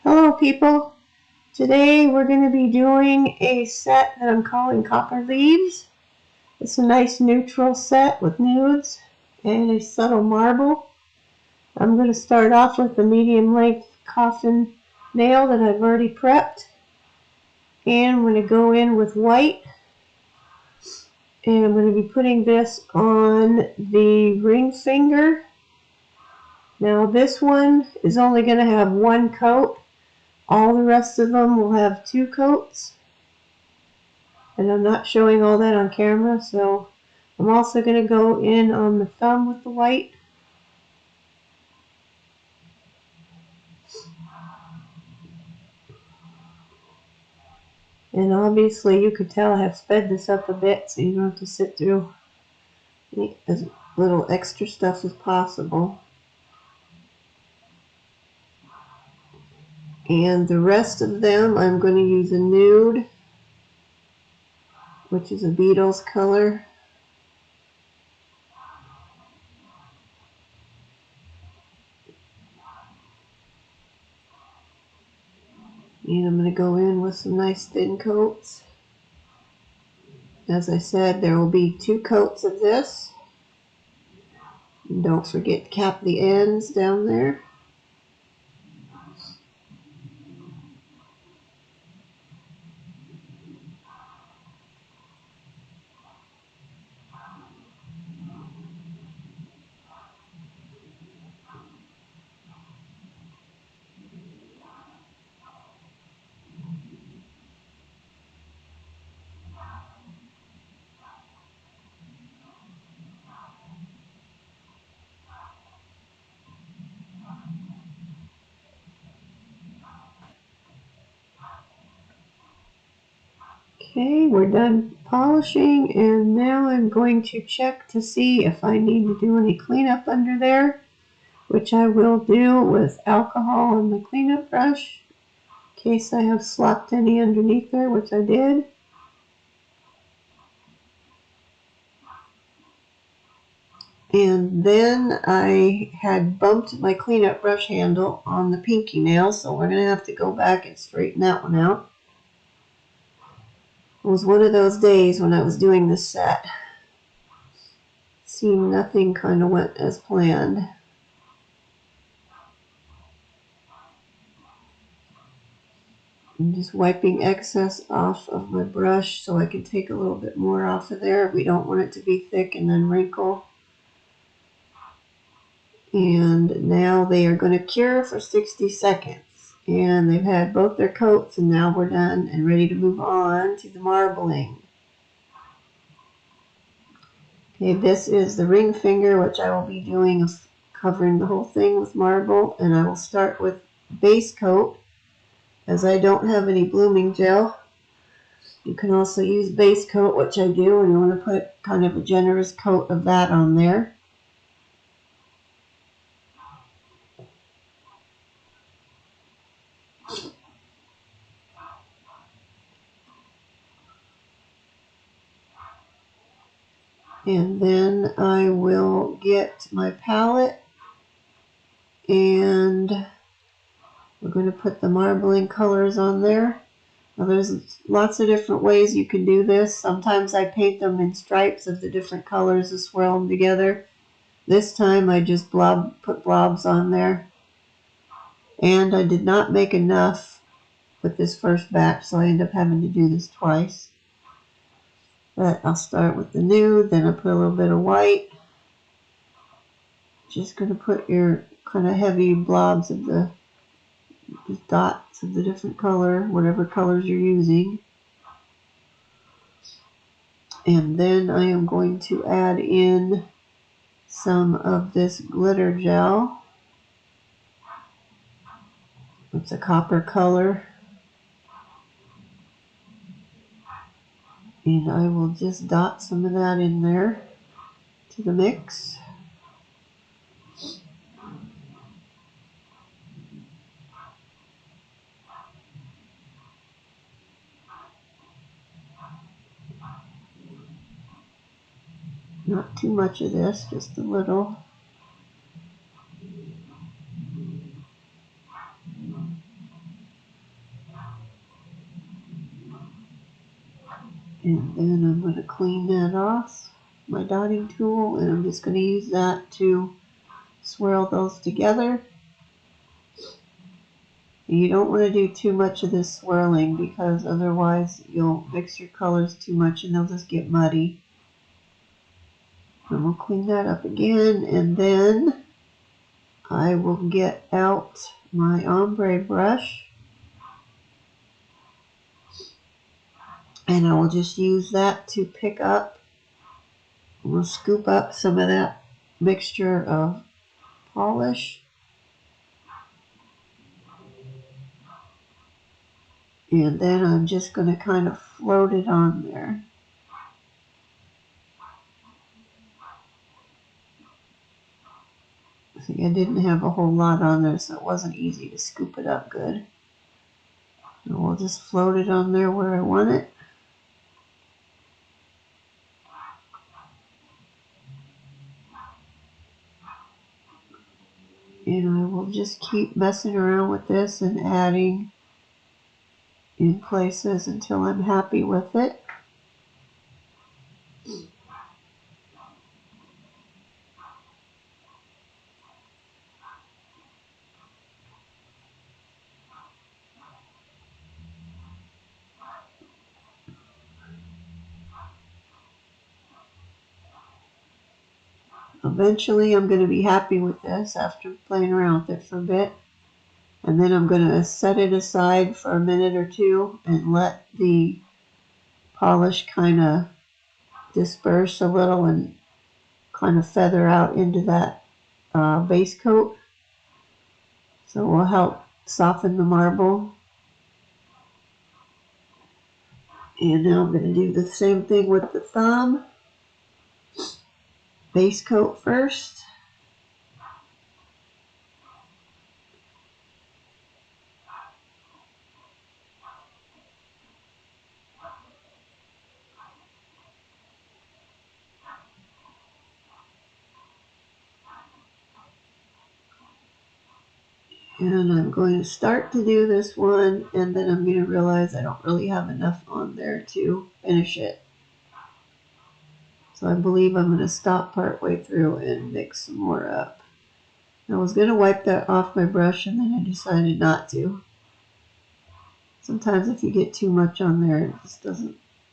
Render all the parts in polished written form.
Hello people, today we're going to be doing a set that I'm calling Copper Leaves. It's a nice neutral set with nudes and a subtle marble. I'm going to start off with the medium length coffin nail that I've already prepped. And I'm going to go in with white. And I'm going to be putting this on the ring finger. Now this one is only going to have one coat. All the rest of them will have 2 coats. And I'm not showing all that on camera, so I'm also going to go in on the thumb with the white. And obviously you could tell I have sped this up a bit so you don't have to sit through as little extra stuff as possible. And the rest of them I'm going to use a nude, which is a Beetles color. And I'm going to go in with some nice thin coats. As I said, there will be 2 coats of this. And don't forget to cap the ends down there. Okay, we're done polishing, and now I'm going to check to see if I need to do any cleanup under there, which I will do with alcohol and the cleanup brush, in case I have slopped any underneath there, which I did. And then I had bumped my cleanup brush handle on the pinky nail, so we're going to have to go back and straighten that one out. It was one of those days when I was doing this set. Seemed nothing kind of went as planned. I'm just wiping excess off of my brush so I can take a little bit more off of there. We don't want it to be thick and then wrinkle. And now they are going to cure for 60 seconds. And they've had both their coats, and now we're done and ready to move on to the marbling. Okay, this is the ring finger, which I will be doing, covering the whole thing with marble. And I will start with base coat, as I don't have any blooming gel. You can also use base coat, which I do, and you want to put kind of a generous coat of that on there. And then I will get my palette, and we're going to put the marbling colors on there. Now there's lots of different ways you can do this. Sometimes I paint them in stripes of the different colors to swirl them together. This time I just put blobs on there. And I did not make enough with this first batch, so I end up having to do this twice. But I'll start with the nude, then I put a little bit of white. Just going to put your kind of heavy blobs of the dots of the different color, whatever colors you're using. And then I am going to add in some of this glitter gel. It's a copper color. And I will just dot some of that in there to the mix. Not too much of this, just a little. And then I'm going to clean that off, my dotting tool, and I'm just going to use that to swirl those together. And you don't want to do too much of this swirling because otherwise you'll mix your colors too much and they'll just get muddy. And we'll clean that up again, and then I will get out my ombre brush and I will just use that to pick up, we'll scoop up some of that mixture of polish. And then I'm just going to kind of float it on there. See, I didn't have a whole lot on there, so it wasn't easy to scoop it up good. And we'll just float it on there where I want it. And I will just keep messing around with this and adding in places until I'm happy with it. Eventually I'm going to be happy with this after playing around with it for a bit. And then I'm going to set it aside for a minute or two and let the polish kind of disperse a little and kind of feather out into that base coat. So it will help soften the marble. And now I'm going to do the same thing with the thumb. Base coat first. And I'm going to start to do this one, and then I'm going to realize I don't really have enough on there to finish it. So I believe I'm going to stop partway through and mix some more up. I was going to wipe that off my brush, and then I decided not to. Sometimes if you get too much on there,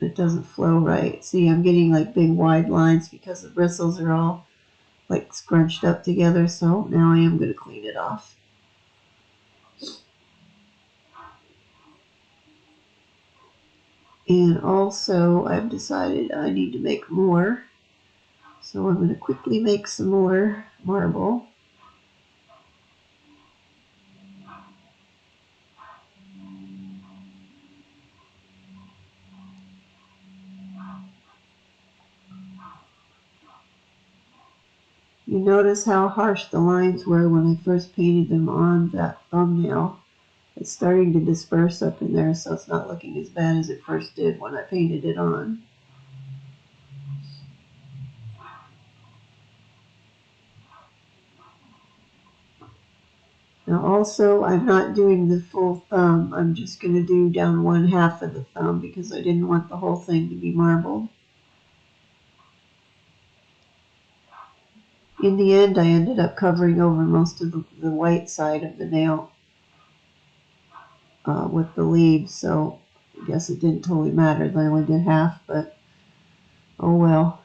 it doesn't flow right. See, I'm getting like big wide lines because the bristles are all like scrunched up together, so now I am going to clean it off. And also I've decided I need to make more, so I'm going to quickly make some more marble. You notice how harsh the lines were when I first painted them on that thumbnail. It's starting to disperse up in there, so it's not looking as bad as it first did when I painted it on. Now also, I'm not doing the full thumb. I'm just going to do down one half of the thumb because I didn't want the whole thing to be marbled. In the end, I ended up covering over most of the white side of the nail with the leaves, so I guess it didn't totally matter that I only did half, but oh well.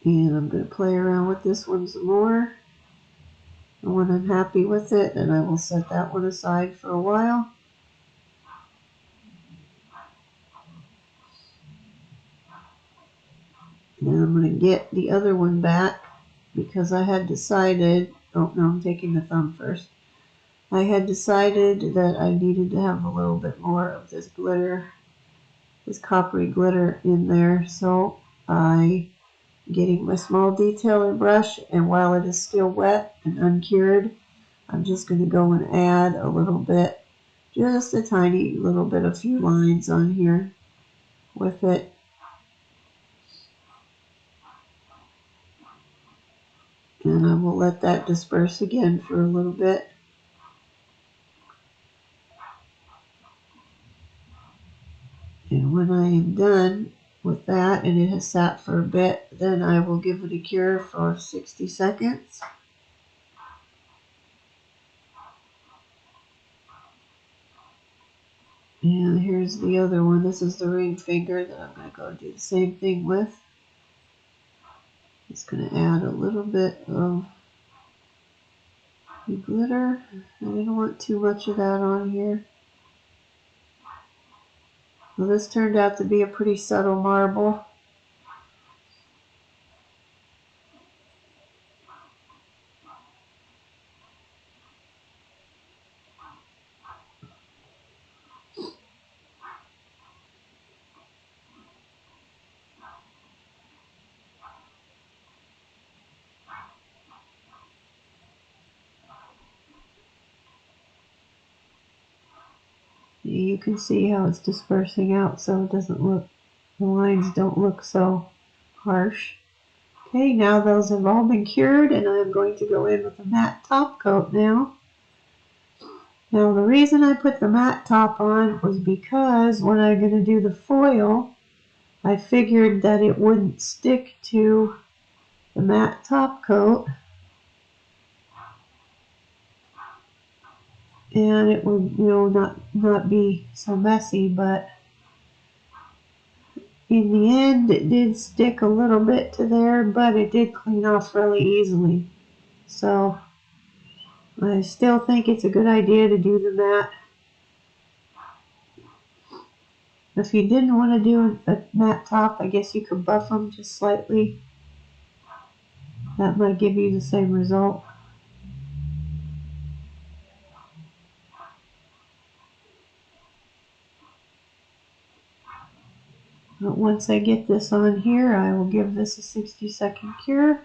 And I'm going to play around with this one some more. And when I'm happy with it, then I will set that one aside for a while. And then I'm going to get the other one back because I had decided, oh no, I'm taking the thumb first. I had decided that I needed to have a little bit more of this glitter, this coppery glitter in there. So I'm getting my small detailer brush, and while it is still wet and uncured, I'm just going to go and add a little bit, just a tiny little bit, a few lines on here with it. And I will let that disperse again for a little bit. when I am done with that and it has sat for a bit, then I will give it a cure for 60 seconds. And here's the other one. This is the ring finger that I'm going to go do the same thing with. Just going to add a little bit of glitter. I didn't want too much of that on here. Well, this turned out to be a pretty subtle marble. You can see how it's dispersing out so it doesn't look, the lines don't look so harsh. Okay, now those have all been cured and I'm going to go in with a matte top coat now. Now the reason I put the matte top on was because when I'm going to do the foil, I figured that it wouldn't stick to the matte top coat and it would, not be so messy, but in the end it did stick a little bit to there, but it did clean off really easily. So I still think it's a good idea to do the matte. If you didn't want to do a matte top, I guess you could buff them just slightly. That might give you the same result. But once I get this on here, I will give this a 60-second cure.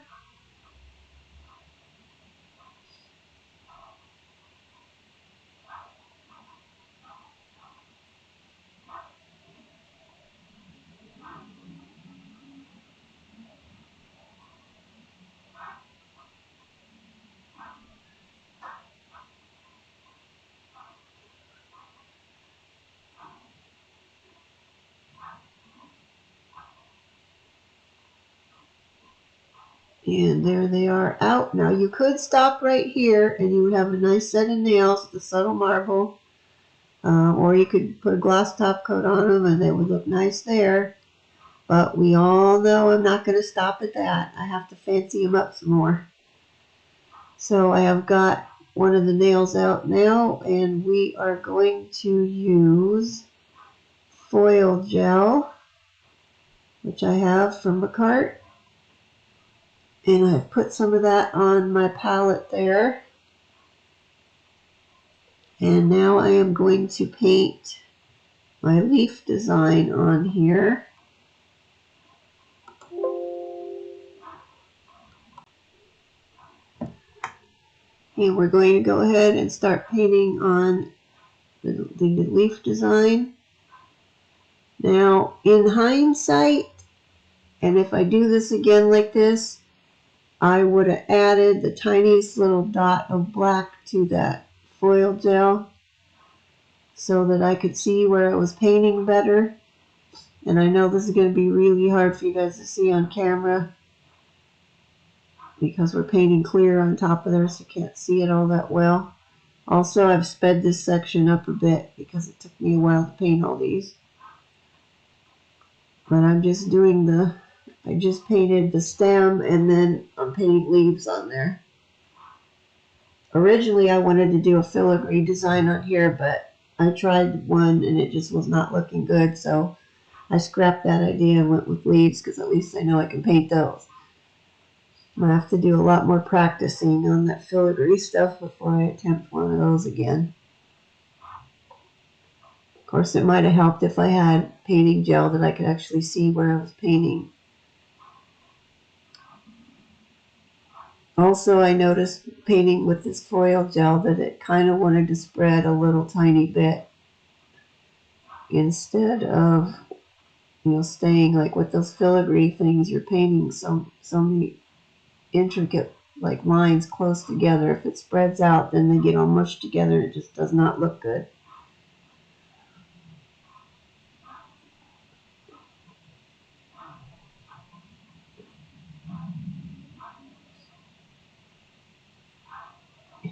And there they are out. Now you could stop right here and you would have a nice set of nails with the subtle marble. Or you could put a gloss top coat on them and they would look nice there. But we all know I'm not going to stop at that. I have to fancy them up some more. So I have got one of the nails out now and we are going to use foil gel, which I have from Makartt. And I've put some of that on my palette there. And now I am going to paint my leaf design on here. And we're going to go ahead and start painting on the leaf design. Now, in hindsight, and if I do this again like this, I would have added the tiniest little dot of black to that foil gel so that I could see where I was painting better. And I know this is going to be really hard for you guys to see on camera because we're painting clear on top of there, so you can't see it all that well. Also, I've sped this section up a bit because it took me a while to paint all these. But I'm just doing I just painted the stem and then I'm painting leaves on there. Originally I wanted to do a filigree design on here, but I tried one and it just was not looking good, so I scrapped that idea and went with leaves because at least I know I can paint those. I have to do a lot more practicing on that filigree stuff before I attempt one of those again. Of course, it might have helped if I had painting gel that I could actually see where I was painting. Also, I noticed painting with this foil gel that it kind of wanted to spread a little tiny bit instead of, staying like with those filigree things. You're painting so many intricate lines close together. If it spreads out, then they get all mushed together. It just does not look good.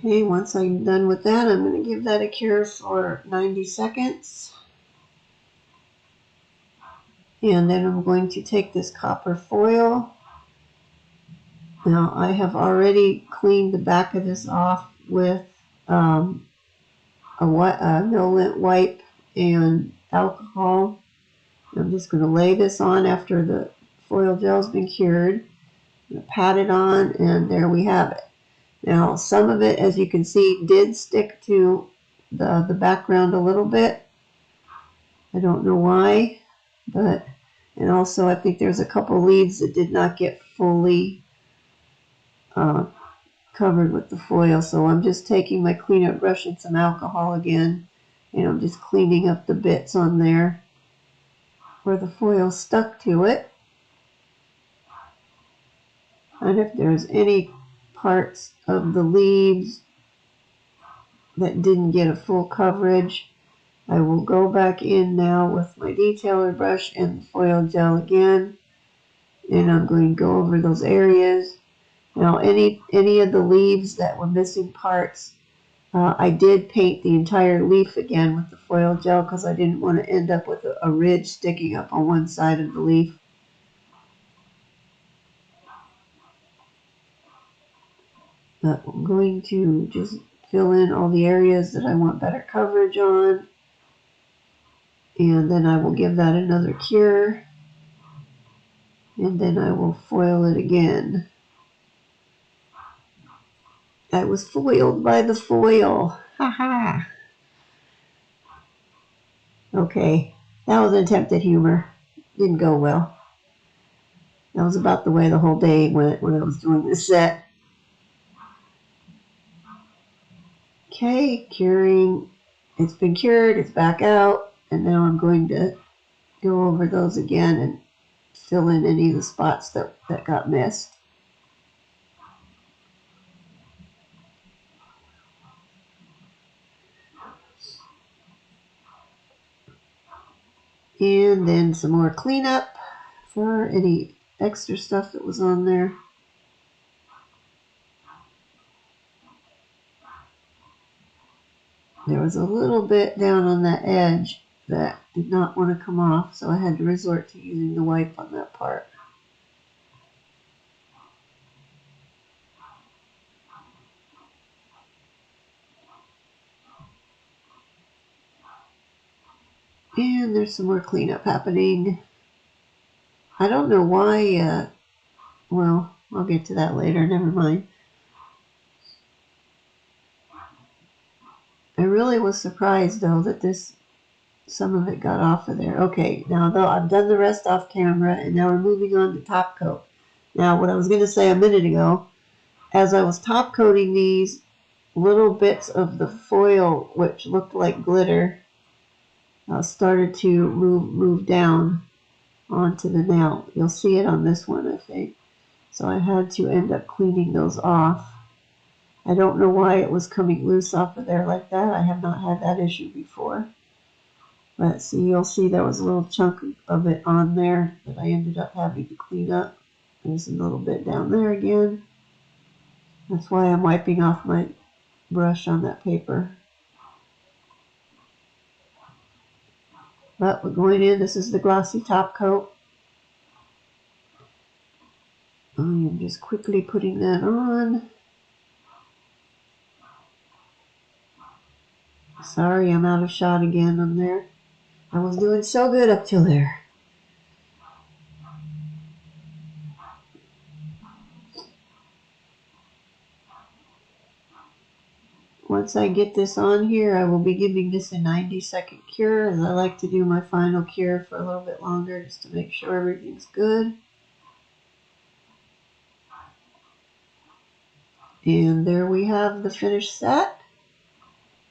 Okay, once I'm done with that, I'm going to give that a cure for 90 seconds. And then I'm going to take this copper foil. Now, I have already cleaned the back of this off with a no-lint wipe and alcohol. I'm just going to lay this on after the foil gel's been cured. I'm going to pat it on, and there we have it. Now, some of it, as you can see, did stick to the background a little bit. I don't know why, but, and also I think there's a couple leaves that did not get fully covered with the foil. So I'm just taking my cleanup brush and some alcohol again, and I'm just cleaning up the bits on there where the foil stuck to it. And if there's any parts of the leaves that didn't get a full coverage, I will go back in now with my detailer brush and the foil gel again, and I'm going to go over those areas. Now, any of the leaves that were missing parts, I did paint the entire leaf again with the foil gel because I didn't want to end up with a ridge sticking up on one side of the leaf. But I'm going to just fill in all the areas that I want better coverage on, and then I will give that another cure, and then I will foil it again. I was foiled by the foil. Haha. Okay, that was an attempt at humor. Didn't go well. That was about the way the whole day went when I was doing this set. Okay, curing. It's been cured, it's back out, and now I'm going to go over those again and fill in any of the spots that got missed. And then some more cleanup for any extra stuff that was on there. There was a little bit down on that edge that did not want to come off, so I had to resort to using the wipe on that part. And there's some more cleanup happening. I don't know why, well, I'll get to that later, never mind. I really was surprised though that some of it got off of there. Okay, now though I've done the rest off camera, and now we're moving on to top coat. Now what I was going to say a minute ago, as I was top coating these, little bits of the foil which looked like glitter started to move down onto the nail. You'll see it on this one, I think. So I had to end up cleaning those off. I don't know why it was coming loose off of there like that. I have not had that issue before. But see, you'll see there was a little chunk of it on there that I ended up having to clean up. There's a little bit down there again. That's why I'm wiping off my brush on that paper. But we're going in. This is the glossy top coat. I am just quickly putting that on. Sorry, I'm out of shot again on there. I was doing so good up till there. Once I get this on here, I will be giving this a 90-second cure, as I like to do my final cure for a little bit longer just to make sure everything's good. And there we have the finished set.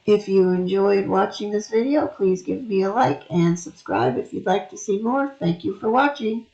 If you enjoyed watching this video, please give me a like and subscribe if you'd like to see more. Thank you for watching.